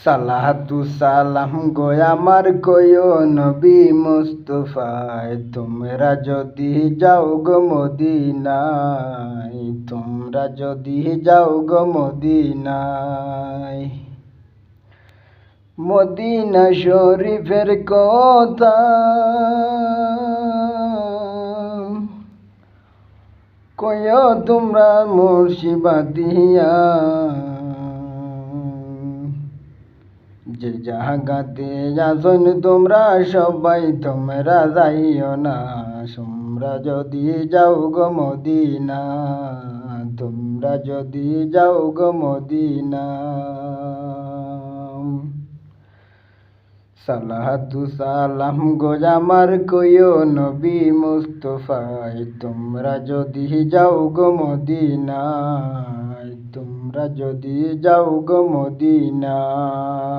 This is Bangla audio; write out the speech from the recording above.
সালাতু সালাম গো আমার কয়ো নবী মুস্তাফায়, তোমরা যদি যাও গো মদিনায়, তোমরা যদি যাও গো মদিনায়। মদিনা শরীফের কথা কয়ো তোমরা মুর্শিবাদিয়া, যে জাগাতে আসন তোমরা সবাই তোমরা যাইও না, তোমরা যদি যাও গো মদিনা, তোমরা যদি যাও গো মদিনা। সালাতু সালাম গো আমার কয়ো নবী মুস্তাফায়, তোমরা যদি যাও গো মদিনায়, তোমরা যদি যাও গো মদিনায়।